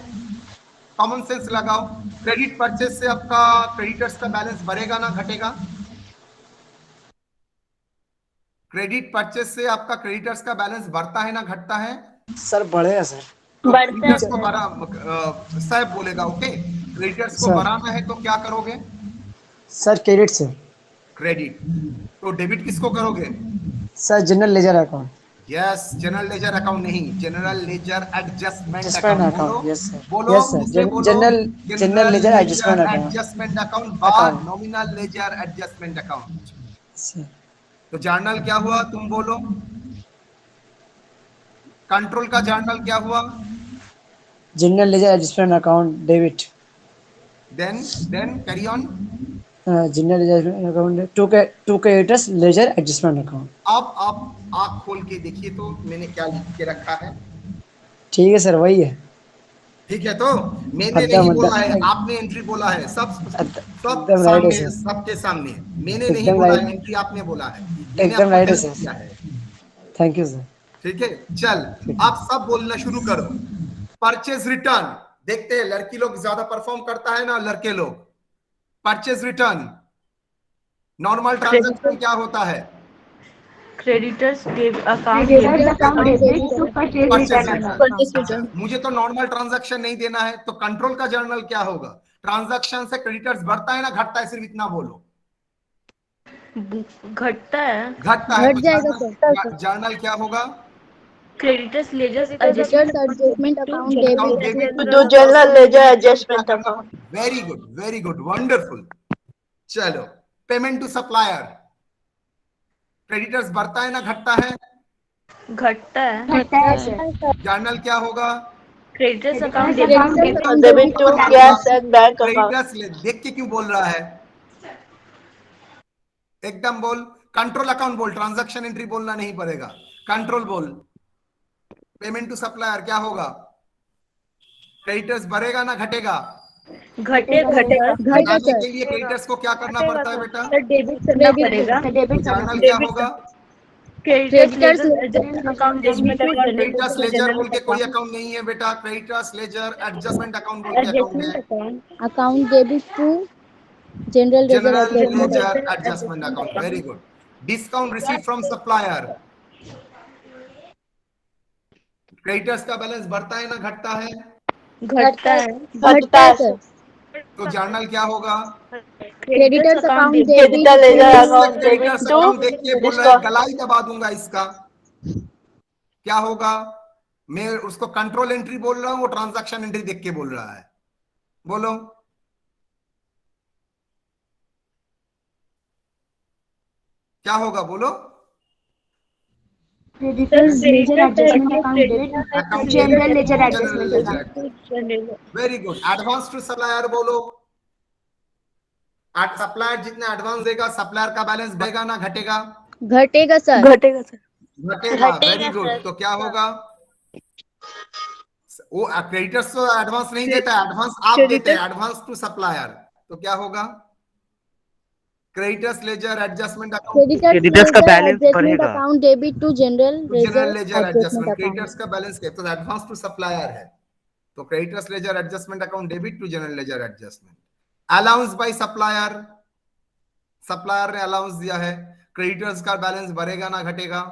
कॉमन सेंस लगाओ। क्रेडिट परचेज से आपका क्रेडिटर्स का बैलेंस बढ़ेगा ना घटेगा? क्रेडिट परचेज से आपका क्रेडिटर्स का बैलेंस बढ़ता है ना घटता है? सर बढ़ेगा सर। तो बढ़ता क्रेडिटर्स है को सर। बढ़ा, साहब बोलेगा ओके। क्रेडिटर्स को सर बढ़ाना है तो क्या करोगे? Sir credit sir. क्रेडिट। तो डेबिट किसको करोगे? Sir general ledger account. Yes, general ledger account नहीं, general ledger adjustment adjustment account. बोलो अकाउंट। Yes sir. बोलो यस मुझसे सर बोलो। General general ledger adjustment ledger account. Adjustment account बाद account nominal ledger adjustment account. Sir. तो जर्नल क्या हुआ तुम बोलो? कंट्रोल का जर्नल क्या हुआ? General ledger adjustment account debit. Then carry on. General ledger account to creditors ledger adjustment account. अब आप आंख खोल के देखिए तो मैंने क्या लिख के रखा है। ठीक है सर वही है। ठीक है, तो मैंने नहीं एकदम बोला है, एकदम आपने एंट्री बोला है। सब सब एकदम राइट है सामने, सर। सबके सामने। मैंने नहीं एकदम बोला राइट। है, एंट्री आपने बोला है। मैंने एकदम आपको राइट है हेल्प सर। किया है। Thank you sir. ठीक है, चल आप सब बोलना शुरू करो। परचेज रिटर्न देखते हैं, लड़की लोग ज्यादा परफॉर्म करता है ना लड़के लोग? परचेज रिटर्न नॉर्मल ट्रांजैक्शन क्या होता है? Creditors account creditors debit account debit to purchase purchase return return. Purchase account. अच्छा रिटर्न। मुझे तो नॉर्मल ट्रांजैक्शन नहीं देना है, तो कंट्रोल का जर्नल क्या होगा? ट्रांजैक्शन से क्रेडिटर्स बढ़ता है ना घटता है? सिर्फ इतना बोलो। घटता है। घटता है घट तो जाएगा सर। जर्नल क्या होगा? Creditors ledgers creditors adjustment account debit debit to general ledger adjustment account. Very good wonderful. चलो पेमेंट टू सप्लायर, क्रेडिटर्स बढ़ता है ना घटता है? घटता है। घटता है सर। जर्नल क्या होगा? Creditors account debit to cash and bank account. Creditors देख के क्यों बोल रहा है? एकदम बोल। कंट्रोल अकाउंट बोल, ट्रांजैक्शन एंट्री बोलना नहीं पड़ेगा। कंट्रोल बोल। पेमेंट टू सप्लायर क्या होगा? क्रेडिटर्स बढ़ेगा ना घटेगा? घटेगा सर। घटाने के लिए क्रेडिटर्स को क्या करना पड़ता है बेटा? सर डेबिट करना पड़ेगा। तो जर्नल क्या होगा? Creditors ledger account debit to creditors ledger बोल के कोई जनरल अकाउंट नहीं है बेटा, क्रेडिटर्स लेजर एडजस्टमेंट अकाउंट बोल के अकाउंट है। Account debit to general ledger general adjustment ledger adjustment account, very good. Discount receive from supplier, creditors का बैलेंस बढ़ता है ना घटता है? घटता है। घटता है सर। तो जर्नल क्या होगा? Creditors account debit creditors account देख के बोल रहा है, गलाई दबा दूंगा इसका। क्या होगा? मैं उसको कंट्रोल एंट्री बोल रहा हूं, वो ट्रांजैक्शन एंट्री देख के बोल रहा है। बोलो क्या होगा? बोलो। Creditors ledger adjustment account debit account general ledger general adjustment ledger, account. Very good. Advance to supplier बोलो। सप्लायर जितना एडवांस देगा सप्लायर का बैलेंस बढ़ेगा ना घटेगा? घटेगा सर। घटेगा सर। घटेगा, वेरी गुड। तो क्या होगा? वो क्रेडिटर्स तो एडवांस नहीं देता, एडवांस आप देते हैं, एडवांस टू सप्लायर। तो क्या होगा? Creditors ledger adjustment account, creditors का बैलेंस बढ़ेगा। Account debit to general general ledger adjustment adjustment, account. Creditors का बैलेंस क्या? तो एडवांस टू सप्लायर है, तो creditors ledger adjustment account debit to general ledger adjustment. Allowance by supplier, supplier ने अलाउंस दिया है, क्रेडिटर्स का बैलेंस बढ़ेगा ना घटेगा?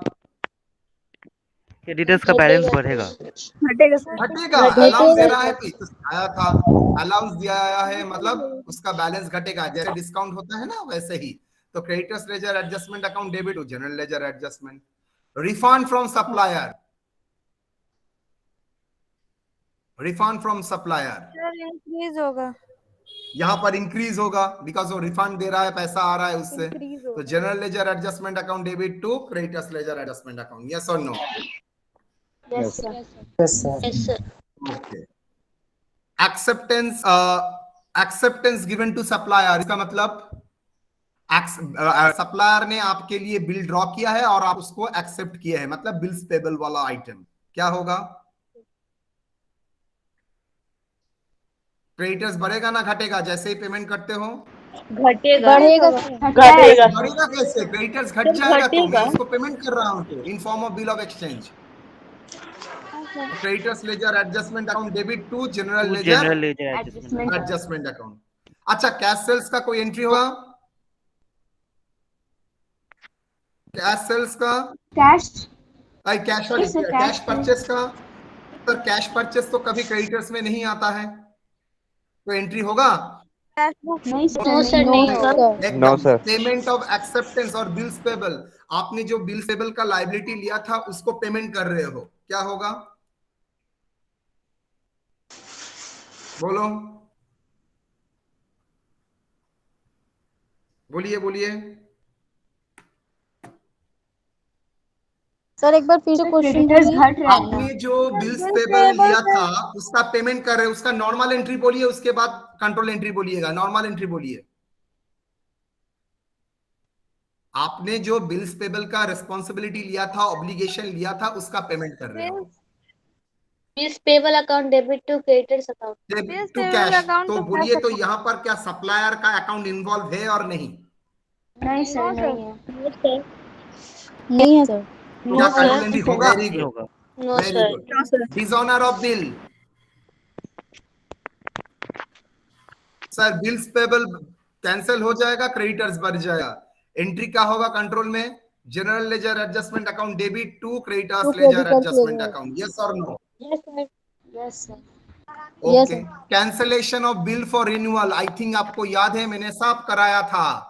क्रेडिटर्स का बैलेंस बढ़ेगा। घटेगा सर। घटेगा। अलाउंस दे रहा है तो आया था, अलाउंस दिया है मतलब उसका बैलेंस घटेगा। जैसे डिस्काउंट होता है ना वैसे ही। तो creditors ledger adjustment account debit to general ledger adjustment. Refund from supplier, refund from supplier increase होगा, यहां पर इंक्रीज होगा बिकॉज वो रिफंड दे रहा है, पैसा आ रहा है उससे। इंक्रीज तो होगा। General ledger adjustment account debit to creditors ledger adjustment account, yes और no? Yes, sir. Okay. Acceptance, acceptance given to supplier, इसका मतलब सप्लायर ने आपके लिए बिल ड्रॉ किया है और आप उसको एक्सेप्ट किया है, मतलब बिल्स पेबल वाला आइटम क्या होगा? क्रेडिटर्स बढ़ेगा ना घटेगा जैसे ही पेमेंट करते हो? घटेगा, बढ़ेगा, घटेगा, बढ़ेगा कैसे? क्रेडिटर्स घट जाएगा तो मैं घटेगा। उसको पेमेंट कर रहा हूं तो in form of bill of exchange. Creditors ledger adjustment account debit to general ledger general ledger adjustment. Adjustment account. अच्छा, कैश सेल्स का कोई एंट्री होगा? कैश सेल्स का, कैश, कैश कैश परचेस का? सर कैश परचेस तो कभी क्रेडिटर्स में नहीं आता है, तो एंट्री होगा? नहीं सर, नो सर, नहीं सर। एकदम। पेमेंट ऑफ एक्सेप्टेंस और बिल्स पेबल, आपने जो बिल्स पेबल का लायबिलिटी लिया था उसको पेमेंट कर रहे हो, क्या होगा? बोलो, बोलिए बोलिए। सर एक बार फिर से क्वेश्चन क्रेडिटर्स बोलिए। घट रहे हैं ना। आपने जो बिल्स पेबल लिया था उसका पेमेंट कर रहे हो, उसका नॉर्मल एंट्री बोलिए, उसके बाद कंट्रोल एंट्री बोलिएगा। नॉर्मल एंट्री बोलिए। आपने जो बिल्स पेबल का रिस्पॉन्सिबिलिटी लिया था, ऑब्लिगेशन लिया था, उसका पेमेंट कर रहे हो। Bills payable account debit to creditors account. Debit to cash, तो बोलिए तो यहाँ पर क्या सप्लायर का अकाउंट इन्वॉल्व है और नहीं? नहीं सर, नहीं है। नहीं है सर। क्या कंट्रोल एंट्री होगा? वेरी नहीं गुड, होगा। Know very sir. Good. Dishonour of bill, sir bills payable cancel हो जाएगा, क्रेडिटर्स बढ़ जाएगा। एंट्री क्या होगा कंट्रोल में? General ledger adjustment account debit to creditors ledger adjustment account, yes और no? Yes sir. Yes sir. Okay. Cancellation of bill for renewal, I think आपको याद है मैंने साफ कराया था।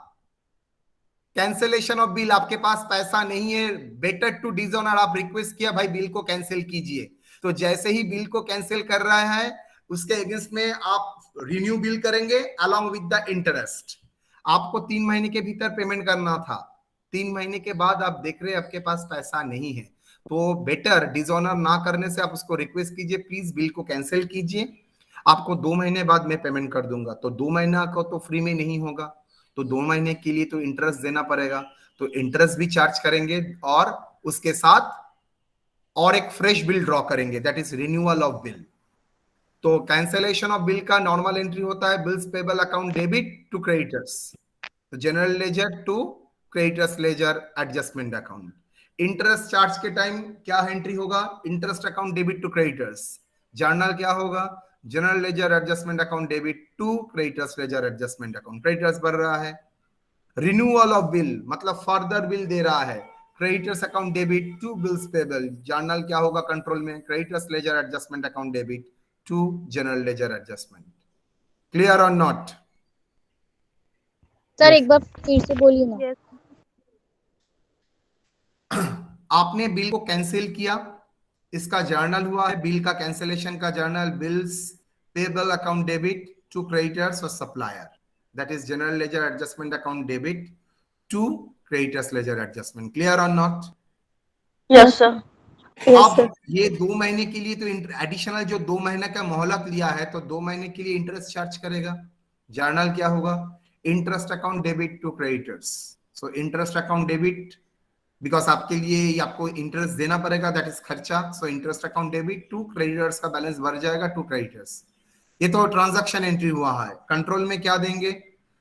कैंसिलेशन ऑफ बिल, आपके पास पैसा नहीं है, बेटर टू डिसऑनर, आप रिक्वेस्ट किया भाई बिल को कैंसिल कीजिए, तो जैसे ही बिल को कैंसिल कर रहा है उसके अगेंस्ट में आप रिन्यू बिल करेंगे अलॉन्ग विद द इंटरेस्ट। आपको 3 महीने के भीतर पेमेंट करना था, 3 महीने के बाद आप देख रहे हैं आपके पास पैसा नहीं है, तो बेटर डिसऑनर ना करने से आप उसको रिक्वेस्ट कीजिए प्लीज बिल को कैंसिल कीजिए, आपको 2 महीने बाद मैं पेमेंट कर दूंगा। तो 2 महीना को तो फ्री में नहीं होगा, तो 2 महीने के लिए तो इंटरेस्ट देना पड़ेगा, तो इंटरेस्ट भी चार्ज करेंगे और उसके साथ और एक फ्रेश बिल ड्रॉ करेंगे, that is renewal of bill. तो कैंसिलेशन ऑफ बिल का नॉर्मल एंट्री होता है bills payable account debit to creditors, तो general ledger to creditors ledger adjustment account. Interest charge के टाइम क्या एंट्री होगा? Interest account debit to creditors. Journal क्या होगा? General ledger adjustment account debit to creditors ledger adjustment account. Creditors बढ़ रहा है, रिन्यूअल ऑफ बिल मतलब फर्दर बिल दे रहा है, creditors account debit to bills payable. Journal क्या होगा कंट्रोल में? Creditors ledger adjustment account debit to general ledger adjustment. Clear और नॉट? सर एक बार फिर से बोलिए ना। आपने बिल को कैंसिल किया, इसका जर्नल हुआ है, बिल का कैंसिलेशन का journal, bills payable account debit to creditors और supplier, that is general ledger adjustment account debit to creditors ledger adjustment. Clear और नॉट? Yes sir. अब ये 2 महीने के लिए तो एडिशनल जो 2 महीने का मोहलत लिया है, तो 2 महीने के लिए इंटरेस्ट चार्ज करेगा। जर्नल क्या होगा? Interest account debit to creditors, so interest account debit because आपके लिए आपको इंटरेस्ट देना पड़ेगा, दैट इज खर्चा, so interest account debit to creditors का बैलेंस बढ़ जाएगा टू क्रेडिटर्स। ये तो ट्रांजैक्शन एंट्री हुआ है। कंट्रोल में क्या देंगे?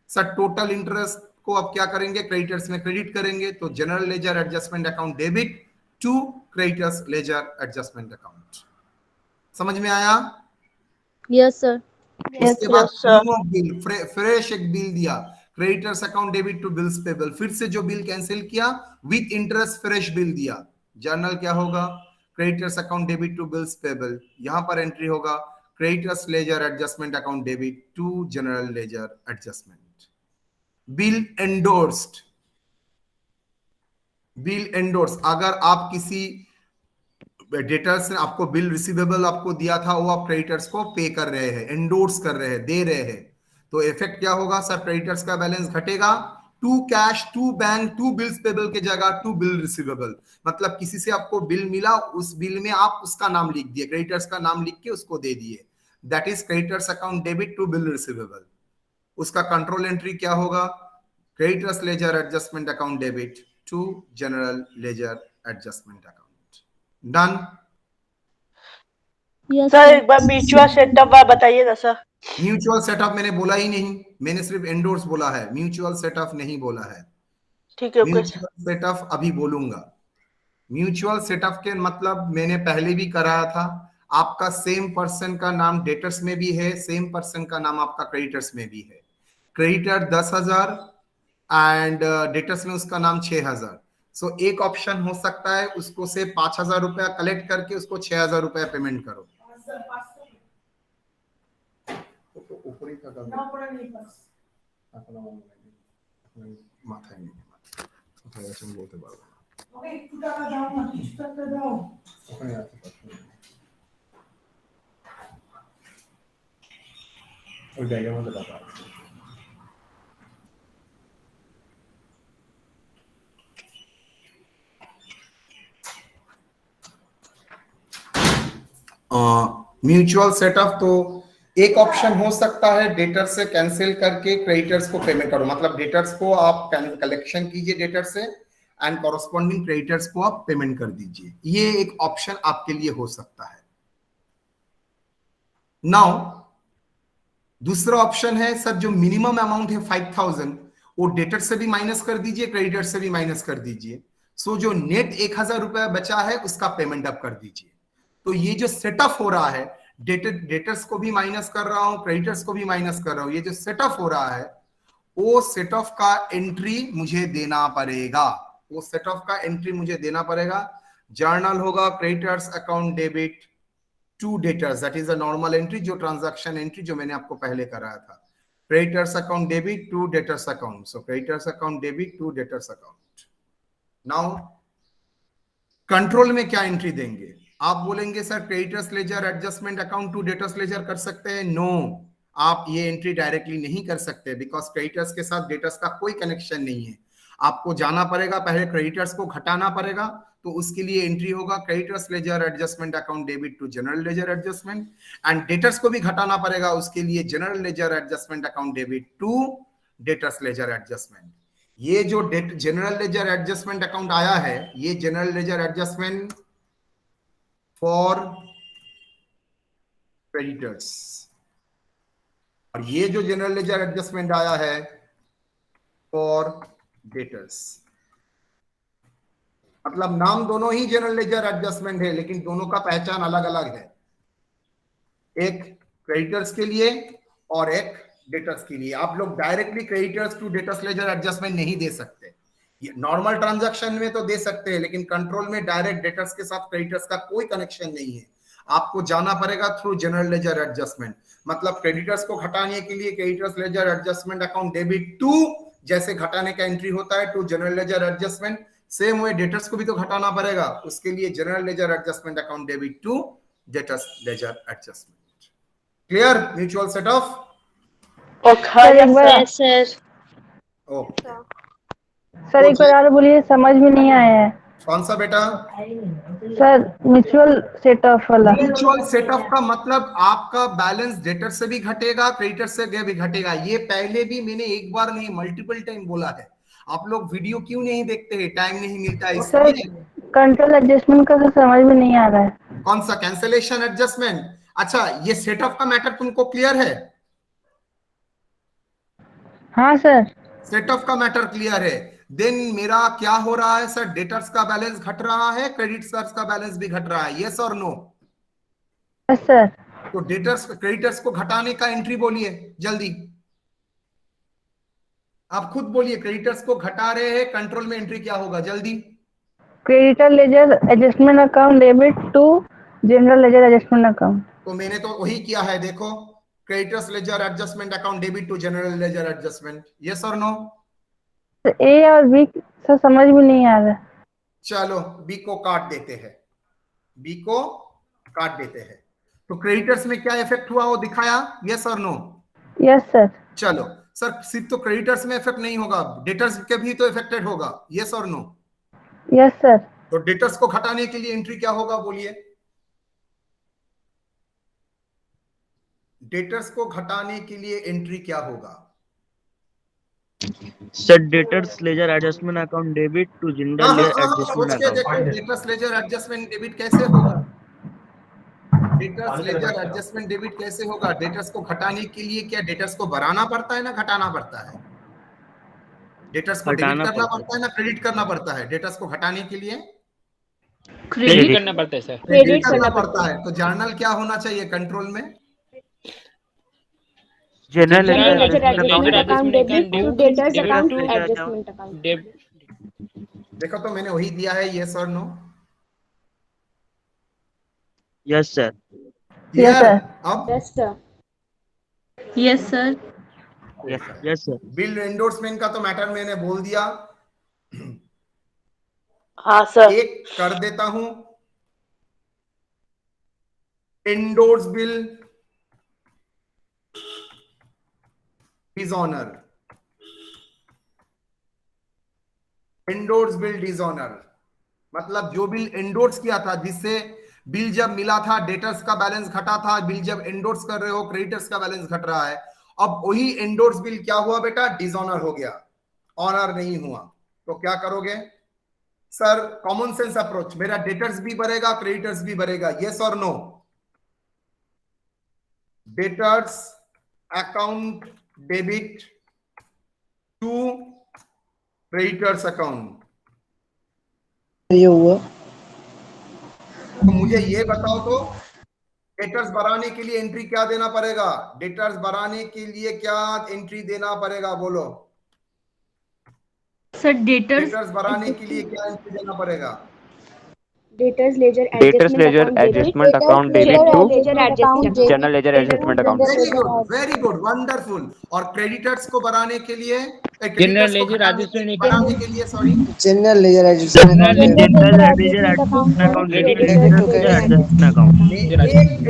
सर टोटल इंटरेस्ट को आप क्या करेंगे? क्रेडिटर्स में क्रेडिट करेंगे, तो general ledger adjustment account debit to creditors ledger adjustment account. समझ में आया? Yes sir. उसके बाद बिल, फ्रेश एक बिल दिया, creditors account debit to bills payable, फिर से जो बिल कैंसिल किया विद इंटरेस्ट फ्रेश बिल दिया। जर्नल क्या होगा? Creditors account debit to bills payable, यहां पर एंट्री होगा creditors ledger adjustment account debit to general ledger adjustment. Bill endorsed, bill endorse, अगर आप किसी डेटर्स ने आपको बिल रिसीवेबल आपको दिया था, वो आप क्रेडिटर्स को पे कर रहे हैं, एंडोर्स कर रहे हैं, दे रहे हैं, तो इफेक्ट क्या होगा सर? क्रेडिटर्स का बैलेंस घटेगा, to cash, to bank, to bills payable के जगह टू बिल रिसीवेबल। मतलब किसी से आपको बिल मिला, उस बिल में आप उसका नाम लिख दिए, क्रेडिटर्स का नाम लिख के उसको दे दिए, that is creditors account debit to bill receivable. उसका कंट्रोल एंट्री क्या होगा? Creditors ledger adjustment account debit to general ledger adjustment account. Done? Yes sir sir. एक बार म्यूचुअल सेटअप बताइएगा सर। म्यूचुअल सेटअप मैंने बोला ही नहीं, मैंने सिर्फ एंडोर्स बोला है, म्यूचुअल सेटअप नहीं बोला है। ठीक है, ओके। म्यूचुअल सेटअप अभी बोलूंगा। म्यूचुअल सेटअप के मतलब मैंने पहले भी कराया था, आपका सेम पर्सन का नाम डेटर्स में भी है, सेम पर्सन का नाम आपका क्रेडिटर्स में भी है। क्रेडिटर 10,000 एंड डेटर्स में उसका नाम 6,000। सो एक ऑप्शन हो सकता है, उसको से 5,000 रुपया कलेक्ट करके उसको 6,000 रुपया पेमेंट करो। মাথায় নেই, কোথায় আছে আমি বলতে পারবো না। ওখানে আছে, ওই ব্যাগের মধ্যে টাকা আছে। म्यूचुअल सेटअप तो एक ऑप्शन हो सकता है, डेटर से कैंसिल करके क्रेडिटर्स को पेमेंट करो, मतलब डेटर्स को आप कलेक्शन कीजिए डेटर से एंड कॉरस्पॉन्डिंग क्रेडिटर्स को आप पेमेंट कर दीजिए, ये एक ऑप्शन आपके लिए हो सकता है। नाउ दूसरा ऑप्शन है सर, जो मिनिमम अमाउंट है 5,000, वो डेटर से भी माइनस कर दीजिए, क्रेडिटर से भी माइनस कर दीजिए। सो जो नेट 1,000 रुपया बचा है उसका पेमेंट आप कर दीजिए। तो ये जो सेटअप हो रहा है, डेटर्स को भी माइनस कर रहा हूं, क्रेडिटर्स को भी माइनस कर रहा हूं, ये जो सेटअप हो रहा है वो सेटअप का एंट्री मुझे देना पड़ेगा, वो सेटअप का एंट्री मुझे देना पड़ेगा। जर्नल होगा creditors account debit to debtors, that is a normal entry, जो ट्रांजैक्शन एंट्री जो मैंने आपको पहले कराया था। Creditors account debit to debtors account, so creditors account debit to debtors account. Now control में क्या एंट्री देंगे? आप बोलेंगे sir creditors ledger adjustment account to debtors ledger कर सकते हैं। नो, आप ये एंट्री डायरेक्टली नहीं कर सकते, बिकॉज क्रेडिटर्स के साथ डेटर्स का कोई कनेक्शन नहीं है। आपको जाना पड़ेगा, पहले क्रेडिटर्स को घटाना पड़ेगा, तो उसके लिए एंट्री होगा creditors ledger adjustment account debit to general ledger adjustment, and debtors को भी घटाना पड़ेगा, उसके लिए general ledger adjustment account debit to debtors ledger adjustment. ये जो जनरल लेजर एडजस्टमेंट अकाउंट आया है, ये general ledger adjustment for creditors, और ये जो जनरल लेजर एडजस्टमेंट आया है फॉर डेटर्स। मतलब नाम दोनों ही जनरल लेजर एडजस्टमेंट है, लेकिन दोनों का पहचान अलग अलग है, एक क्रेडिटर्स के लिए और एक डेटर्स के लिए। आप लोग directly creditors to debtors ledger adjustment नहीं दे सकते, ये नॉर्मल ट्रांजैक्शन में तो दे सकते हैं, लेकिन कंट्रोल में डायरेक्ट डेटर्स के साथ क्रेडिटर्स का कोई कनेक्शन नहीं है। आपको जाना पड़ेगा थ्रू जनरल लेजर एडजस्टमेंट, मतलब क्रेडिटर्स को घटाने के लिए creditors ledger adjustment account debit to, जैसे घटाने का एंट्री होता है to general ledger adjustment, same way debtors को भी तो घटाना पड़ेगा, उसके लिए general ledger adjustment account debit to debtors ledger adjustment. Clear mutual setup? Okay Yes, sir. Okay, sir एक बार और बोलिए, समझ में नहीं आया है। कौन सा बेटा? सर म्यूचुअल सेटअप वाला। म्यूचुअल सेटअप का मतलब आपका बैलेंस डेटर से भी घटेगा, क्रेडिटर से भी घटेगा। ये पहले भी मैंने एक बार नहीं मल्टीपल टाइम बोला है। आप लोग वीडियो क्यों नहीं देखते हैं? टाइम नहीं मिलता है इसलिए। कंट्रोल एडजस्टमेंट का तो समझ में नहीं आ रहा है। कौन सा? Cancellation adjustment. अच्छा, ये सेटअप का मैटर तुमको क्लियर है? हाँ सर। सेटअप का मैटर क्लियर है। देन मेरा क्या हो रहा है सर? डेटर्स का बैलेंस घट रहा है, क्रेडिटर्स का बैलेंस भी घट रहा है, यस और नो? Yes sir. तो डेटर्स क्रेडिटर्स को घटाने का एंट्री बोलिए जल्दी, आप खुद बोलिए। क्रेडिटर्स को घटा रहे हैं, कंट्रोल में एंट्री क्या होगा जल्दी? Creditor ledger adjustment account debit to general ledger adjustment account. तो मैंने तो वही किया है, देखो, creditors ledger adjustment account debit to general ledger adjustment, yes और नो? ए और बी सर समझ में नहीं आ रहा है। चलो बी को काट देते हैं, बी को काट देते हैं। तो क्रेडिटर्स में क्या इफेक्ट हुआ वो दिखाया, यस और नो? Yes, sir. चलो सर सिर्फ तो क्रेडिटर्स में इफेक्ट नहीं होगा, डेटर्स के भी तो इफेक्टेड होगा, यस और नो? Yes, sir. तो डेटर्स को घटाने के लिए एंट्री क्या होगा बोलिए? डेटर्स को घटाने के लिए एंट्री क्या होगा? Sir debtors ledger adjustment account debit to general ledger adjustment सोच के देखो, account. Debtors ledger adjustment debit कैसे होगा? डेटर्स लेजर एडजस्टमेंट डेबिट कैसे होगा? डेटर्स को घटाने के लिए क्या डेटर्स को बढ़ाना पड़ता है ना घटाना पड़ता है? डेटर्स को डेबिट घटाना करना पड़ता है। पड़ता है ना क्रेडिट करना पड़ता है? डेटर्स को घटाने के लिए क्रेडिट करना पड़ता है सर। क्रेडिट करना पड़ता है। तो जर्नल क्या होना चाहिए कंट्रोल में? General General ledger ledger adjustment adjustment account debit to debtors account adjustment account. देखो तो मैंने वही दिया है, यस और no? Yes sir. Yes, sir. अब Yes, sir. Yes sir. Yes sir. Bill endorsement का तो मैटर मैंने बोल दिया। हाँ सर। एक कर देता हूं, endorse bill dishonour, endorse bill dishonour मतलब जो बिल एंडोर्स किया था, जिससे बिल जब मिला था डेटर्स का बैलेंस घटा था, बिल जब एंडोर्स कर रहे हो क्रेडिटर्स का बैलेंस घट रहा है। अब वही एंडोर्स बिल क्या हुआ बेटा? डिसऑनर हो गया, ऑनर नहीं हुआ। तो क्या करोगे सर? कॉमन सेंस अप्रोच, मेरा डेटर्स भी बढ़ेगा क्रेडिटर्स भी बढ़ेगा, यस और no? Debtors account debit to creditors account. ये हुआ। तो मुझे ये बताओ तो डेटर्स बढ़ाने के लिए एंट्री क्या देना पड़ेगा? डेटर्स बढ़ाने के लिए क्या एंट्री देना पड़ेगा बोलो? सर डेटर्स डेटर्स बढ़ाने के लिए क्या एंट्री देना पड़ेगा? Debtors ledger Debtors ledger adjustment account debit to ledger adjustment account. general ledger adjustment account. Very good wonderful. और क्रेडिटर्स को बढ़ाने के लिए General ledger adjustment बढ़ाने के लिए sorry general ledger adjustment general ledger adjustment account debit to adjustment account. एक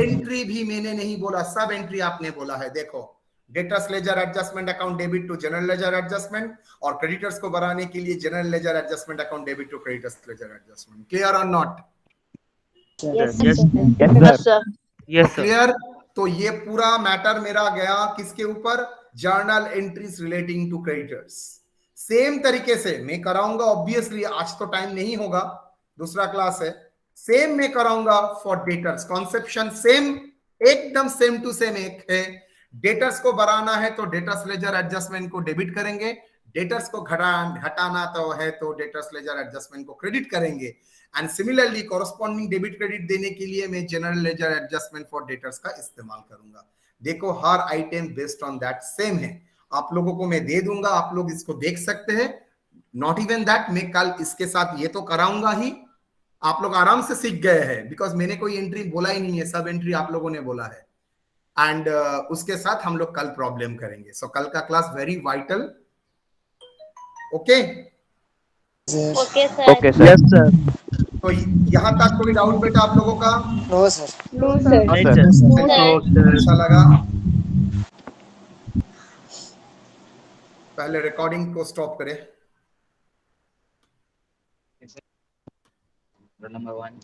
एंट्री भी मैंने नहीं बोला, सब एंट्री आपने बोला है। देखो debtors ledger adjustment account debit to general ledger adjustment, और क्रेडिटर्स को बढ़ाने के लिए general ledger adjustment account debit to creditors ledger adjustment. Clear और not? Yes yes sir. Yes sir. Clear? तो ये पूरा मैटर मेरा गया किसके ऊपर? Journal entries relating to creditors. Same तरीके से मैं कराऊंगा, ऑब्वियसली आज तो टाइम नहीं होगा, दूसरा क्लास है, सेम मैं कराऊंगा फॉर डेटर्स। कॉन्सेप्शन सेम, एकदम सेम टू सेम एक है। डेटर्स को बढ़ाना है तो डेटर्स लेजर एडजस्टमेंट को डेबिट करेंगे, डेटर्स को घटाना तो है तो डेटर्स लेजर एडजस्टमेंट को क्रेडिट करेंगे। And similarly corresponding debit credit देने के लिए मैं general ledger adjustment for debtors का इस्तेमाल करूंगा। देखो हर item based on that same है, आप लोगों को मैं दे दूंगा, आप लोग इसको देख सकते हैं। नॉट इवन दैट, मैं कल इसके साथ ये तो कराऊंगा ही, आप लोग आराम से सीख गए हैं, बिकॉज मैंने कोई एंट्री बोला ही नहीं है, सब एंट्री आप लोगों ने बोला है। एंड उसके साथ हम लोग कल प्रॉब्लम करेंगे। सो कल का class very vital. Okay okay sir. Okay sir. Yes sir. तो यहाँ तक कोई डाउट बेटा आप लोगों का? No sir. No, sir. नहीं sir. सर। अच्छा लगा? पहले रिकॉर्डिंग को स्टॉप करें। Number 1.